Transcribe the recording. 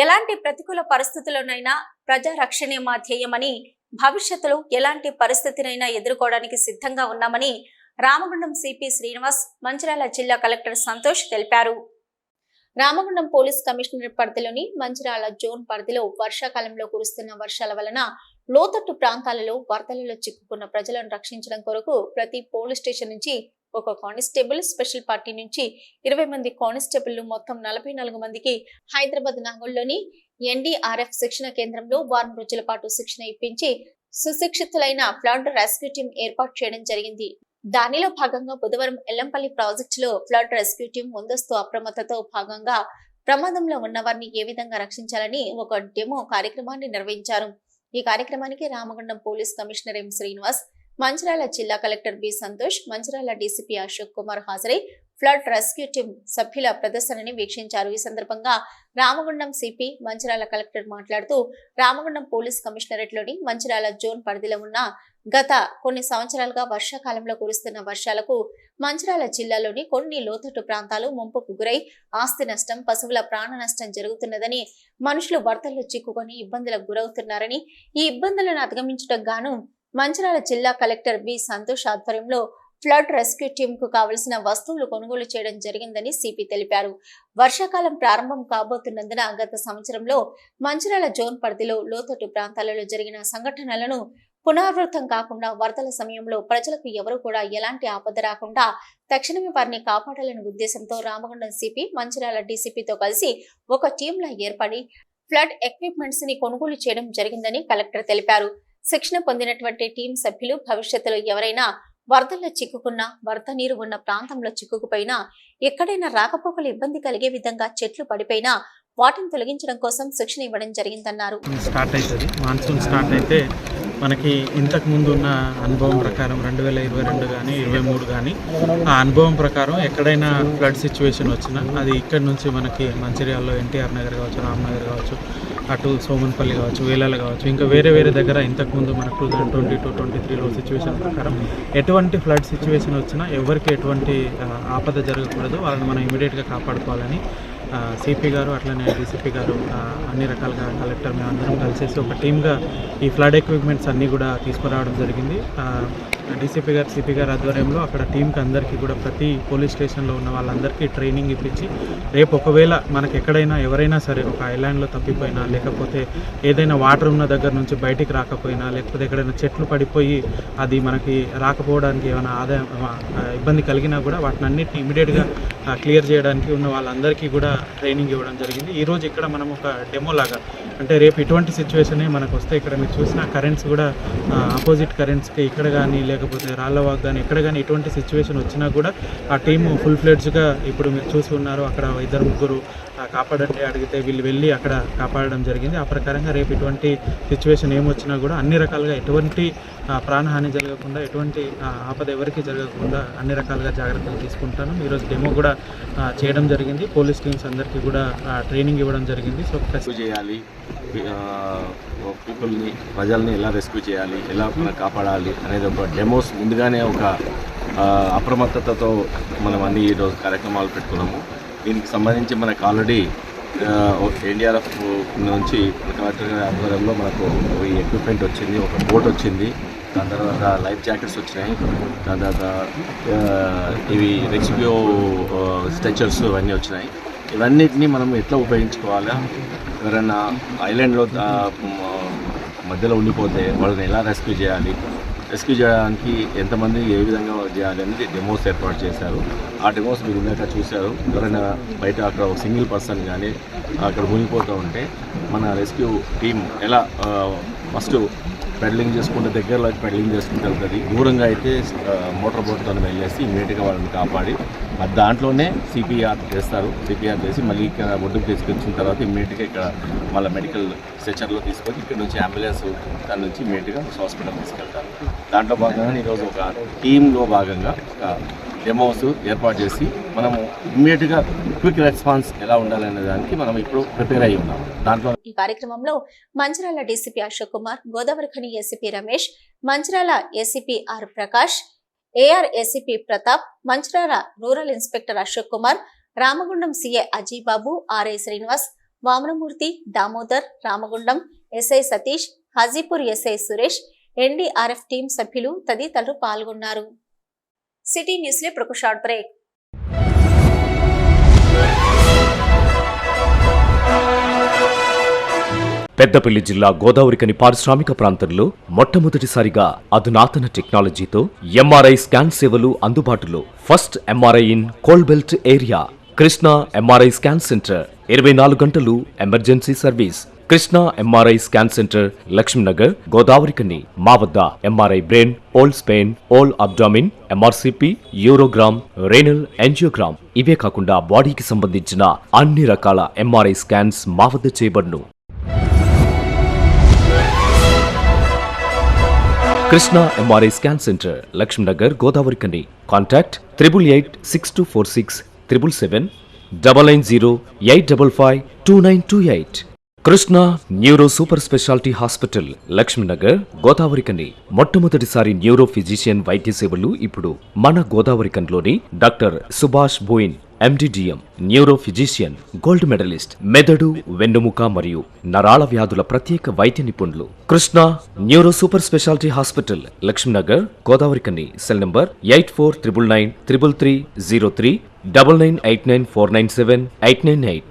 ఎలాంటి ప్రతికూల పరిస్థితుల్లోనైనా ప్రజా రక్షణే మా ధ్యేయమని, భవిష్యత్తులో ఎలాంటి పరిస్థితినైనా ఎదుర్కోవడానికి సిద్ధంగా ఉన్నామని రామగుండం సిపి శ్రీనివాస్, మంచిర్యాల జిల్లా కలెక్టర్ సంతోష్ తెలిపారు. రామగుండం పోలీస్ కమిషనరేట్ పరిధిలోని మంచిర్యాల జోన్ పరిధిలో వర్షాకాలంలో కురుస్తున్న వర్షాల వలన లోతట్టు ప్రాంతాలలో వరదలలో చిక్కుకున్న ప్రజలను రక్షించడం కొరకు ప్రతి పోలీస్ స్టేషన్ నుంచి ఒక కానిస్టేబుల్, స్పెషల్ పార్టీ నుంచి 20 మంది కానిస్టేబుల్ మొత్తం 44 మందికి హైదరాబాద్ నాగోల్లోని ఎన్డీఆర్ఎఫ్ శిక్షణ కేంద్రంలో వారం రోజుల పాటు శిక్షణ ఇప్పించి సుశిక్షితులైన ఫ్లడ్ రెస్క్యూ టీం ఏర్పాటు చేయడం జరిగింది. దానిలో భాగంగా బుధవారం ఎల్లంపల్లి ప్రాజెక్టులో ఫ్లడ్ రెస్క్యూ టీం ముందస్తు అప్రమత్తతో భాగంగా ప్రమాదంలో ఉన్న వారిని ఏ విధంగా రక్షించాలని ఒక డెమో కార్యక్రమాన్ని నిర్వహించారు. ఈ కార్యక్రమానికి Ramagundam police commissioner M Srinivas, Mancherial జిల్లా collector B Santosh, Mancherial DCP Ashok Kumar హాజరై ఫ్లడ్ రెస్క్యూ టీం సభ్యుల ప్రదర్శనని వీక్షించారు. ఈ సందర్భంగా రామగుండం సిపి, మంచిర్యాల కలెక్టర్ మాట్లాడుతూ రామగుండం పోలీస్ కమిషనరేట్ లోని మంచిర్యాల జోన్ పరిధిలో ఉన్న గత కొన్ని సంవత్సరాలుగా వర్షాకాలంలో కురుస్తున్న వర్షాలకు మంచిర్యాల జిల్లాలోని కొన్ని లోతట్టు ప్రాంతాలు ముంపుకు గురై ఆస్తి నష్టం, పశువుల ప్రాణ నష్టం జరుగుతున్నదని, మనుషులు వరదల్లో చిక్కుకొని ఇబ్బందులకు గురవుతున్నారని, ఈ ఇబ్బందులను అధిగమించడం గాను మంచిర్యాల జిల్లా కలెక్టర్ బి సంతోష్ ఆధ్వర్యంలో ఫ్లడ్ రెస్క్యూ టీం కు కావలసిన వస్తువులు కొనుగోలు చేయడం జరిగిందని సిపి తెలిపారు. వర్షాకాలం ప్రారంభం కాబోతున్నందున గత సంవత్సరంలో మంచిర్యాల జోన్ పరిధిలో లోతట్టు ప్రాంతాలలో జరిగిన సంఘటనలను పునరావృతం కాకుండా వరదల సమయంలో ప్రజలకు ఎవరు కూడా ఎలాంటి ఆపద రాకుండా తక్షణమే వారిని కాపాడాలనే ఉద్దేశంతో రామగుండం సిపి, మంచిర్యాల డీసీపీతో కలిసి ఒక టీంలా ఏర్పడి ఫ్లడ్ ఎక్విప్మెంట్స్ ని కొనుగోలు చేయడం జరిగిందని కలెక్టర్ తెలిపారు. శిక్షణ పొందినటువంటి టీం సభ్యులు భవిష్యత్తులో ఎవరైనా వరదల్లో చిక్కుకున్నా, వరద నీరు ఉన్న ప్రాంతంలో చిక్కుకుపోయినా, ఎక్కడైనా రాకపోకలు ఇబ్బంది కలిగే విధంగా చెట్లు పడిపోయినా వాటిని తొలగించడం కోసం శిక్షణ ఇవ్వడం జరిగిందన్నారు. స్టార్ట్ అవుతుంది మాన్సూన్ స్టార్ట్ అయితే మనకి ఇంతకు ముందు ఉన్న అనుభవం ప్రకారం 2022 కానీ 23 కానీ ఆ అనుభవం ప్రకారం ఎక్కడైనా ఫ్లడ్ సిచ్యువేషన్ వచ్చినా అది ఇక్కడ నుంచి మనకి మంచిర్యాలలో ఎన్టీఆర్ నగర్ కావచ్చు, రామ్నగర్ కావచ్చు, అటు సోమన్పల్లి కావచ్చు, వేలాల కావచ్చు, ఇంకా వేరే వేరే దగ్గర ఇంతకుముందు మనకు 2022-23లో సిచ్యువేషన్ ప్రకారం ఎటువంటి ఫ్లడ్ సిచ్యువేషన్ వచ్చినా ఎవరికి ఎటువంటి ఆపద జరగకూడదు, వాళ్ళని మనం ఇమీడియట్గా కాపాడుకోవాలని సిపి గారు, అట్లనే డీసీపీ గారు, అన్ని రకాలుగా కలెక్టర్ మేము అందరం కలిసేసి ఒక టీమ్గా ఈ ఫ్లడ్ ఎక్విప్మెంట్స్ అన్నీ కూడా తీసుకురావడం జరిగింది. డీసీపీ గారు, సిపి గారు ఆధ్వర్యంలో అక్కడ టీంకి అందరికీ కూడా ప్రతి పోలీస్ స్టేషన్లో ఉన్న వాళ్ళందరికీ ట్రైనింగ్ ఇప్పించి రేపు ఒకవేళ మనకు ఎక్కడైనా ఎవరైనా సరే ఒక ఐలాండ్లో తప్పిపోయినా, లేకపోతే ఏదైనా వాటర్ ఉన్న దగ్గర నుంచి బయటికి రాకపోయినా, లేకపోతే ఎక్కడైనా చెట్లు పడిపోయి అది మనకి రాకపోవడానికి ఏమైనా ఆదాయం ఇబ్బంది కలిగినా కూడా వాటిని అన్నిటిని ఇమీడియట్గా క్లియర్ చేయడానికి ఉన్న వాళ్ళందరికీ కూడా ట్రైనింగ్ ఇవ్వడం జరిగింది. ఈరోజు ఇక్కడ మనం ఒక డెమో లాగా, అంటే రేపు ఇటువంటి సిచ్యువేషనే మనకు వస్తే ఇక్కడ మీరు చూసిన కరెంట్స్ కూడా ఆపోజిట్ కరెంట్స్కి ఇక్కడ కానీ లేకపోతే రాళ్ళవాగ్ కానీ ఎక్కడ కానీ ఎటువంటి సిచ్యువేషన్ వచ్చినా కూడా ఆ టీము ఫుల్ ఫ్లెడ్జ్గా ఇప్పుడు మీరు చూసి ఉన్నారు. అక్కడ 2-3 కాపాడండి అడిగితే వీళ్ళు వెళ్ళి అక్కడ కాపాడడం జరిగింది. ఆ ప్రకారంగా రేపు ఇటువంటి సిచ్యువేషన్ ఏమొచ్చినా కూడా అన్ని రకాలుగా ఎటువంటి ప్రాణహాని జరగకుండా, ఎటువంటి ఆపద ఎవరికి జరగకుండా అన్ని రకాలుగా జాగ్రత్తలు తీసుకుంటాను. ఈరోజు డెమో కూడా చేయడం జరిగింది. పోలీస్ టీమ్స్ అందరికీ కూడా ట్రైనింగ్ ఇవ్వడం జరిగింది. సో రెస్క్యూ చేయాలి, పీపుల్ని, ప్రజల్ని ఎలా రెస్క్యూ చేయాలి, ఎలా కాపాడాలి అనేది ఒక డెమోస్ ముందుగానే ఒక అప్రమత్తతతో మనం అన్ని ఈరోజు కార్యక్రమాలు పెట్టుకున్నాము. దీనికి సంబంధించి మనకు ఆల్రెడీ ఎన్డీఆర్ఎఫ్ నుంచి కలెక్టర్ గారి ఆధ్వర్యంలో మనకు ఈ ఎక్విప్మెంట్ వచ్చింది, ఒక బోట్ వచ్చింది, దాని తర్వాత లైఫ్ జాకెట్స్ వచ్చినాయి, దాని తర్వాత ఇవి రెస్క్యూ స్ట్రెచర్స్ ఇవన్నీ వచ్చినాయి. ఇవన్నిటిని మనం ఎట్లా ఉపయోగించుకోవాలా, ఎవరైనా ఐలాండ్లో మధ్యలో ఉండిపోతే వాళ్ళని ఎలా రెస్క్యూ చేయాలి, రెస్క్యూ చేయడానికి ఎంతమంది ఏ విధంగా చేయాలి అనేది డెమోస్ ఏర్పాటు చేశారు. ఆ డెమోస్ మీరు ఇందాక చూశారు. ఎవరైనా బయట అక్కడ ఒక సింగిల్ పర్సన్ కానీ అక్కడ మునిగిపోతూ ఉంటే మన రెస్క్యూ టీం ఎలా ఫస్ట్ పెడలింగ్ చేసుకుంటే దగ్గరలో పెడలింగ్ చేసుకుంటూ వెళ్తుంది, దూరంగా అయితే మోటార్ బోట్తో వెళ్ళేసి ఇమీడియట్గా వాళ్ళని కాపాడి దాంట్లోనే సిపిఆర్ చేస్తారు. సిపిఆర్ చేసి మళ్ళీ ఇక్కడ ఒడ్డుకు తీసుకొచ్చిన తర్వాత ఇమీడియట్గా ఇక్కడ మళ్ళీ మెడికల్ స్ట్రెచర్లో తీసుకొని ఇక్కడ నుంచి అంబులెన్స్ దాని నుంచి ఇమీడియట్గా హాస్పిటల్ తీసుకెళ్తారు. దాంట్లో భాగంగా ఈరోజు ఒక టీంలో భాగంగా ఒక డెమోస్ ఏర్పాటు చేసి మనము ఇమ్మీడియట్గా క్విక్ రెస్పాన్స్ ఎలా ఉండాలనే దానికి మనం ఇప్పుడు ప్రిపేర్ అయ్యి ఉన్నాం. దాంట్లో ఈ కార్యక్రమంలో Mancherial DCP Ashok Kumar, Godavarikhani ACP Ramesh, Mancherial ACP R Prakash, AR ACP Pratap, Mancherial rural inspector Ashok Kumar, Ramagundam CI Ajay Babu, RI Srinivas, Vamanamurthy, Damodar, Ramagundam SI Satish, Hajipur SI Suresh, NDRF team సభ్యులు తదితరులు పాల్గొన్నారు. సిటీ న్యూస్ లో ఇప్పుడు ఒక షార్ట్ బ్రేక్. పెద్దపల్లి జిల్లా గోదావరికని పారిశ్రామిక ప్రాంతంలో మొట్టమొదటిసారిగా అధునాతన టెక్నాలజీతో ఎంఆర్ఐ స్కాన్ సేవలు అందుబాటులో. First MRI in coal belt area. Krishna MRI scan centre 24 గంటలు emergency service. Krishna MRI scan centre, Lakshmi Nagar, Godavarikhani. మా వద్ద MRI brain, whole spine, whole abdomen, MRCP, urogram, renal angiogram, ఇవే కాకుండా బాడీకి సంబంధించిన అన్ని రకాల ఎంఆర్ఐ స్కాన్స్ మా వద్ద చేయబడును. Krishna MRI scan centre, Lakshmi Nagar, Godavarikhani. Contact 888646 777 990 855 2928. Krishna neuro super speciality hospital, Lakshminagar, Godavarikhani. మొట్టమొదటిసారి న్యూరో ఫిజిషియన్ వైద్య సేవలు ఇప్పుడు మన గోదావరికన్లోని doctor Subhash Boyin MD DM, neuro physician, gold medalist, మెదడు, వెన్నుముక మరియు నరాల వ్యాధుల ప్రత్యేక వైద్య నిపుణులు. Krishna neuro super speciality hospital, Lakshminagar, Godavarikhani. Cell number 8499933303 9989497898.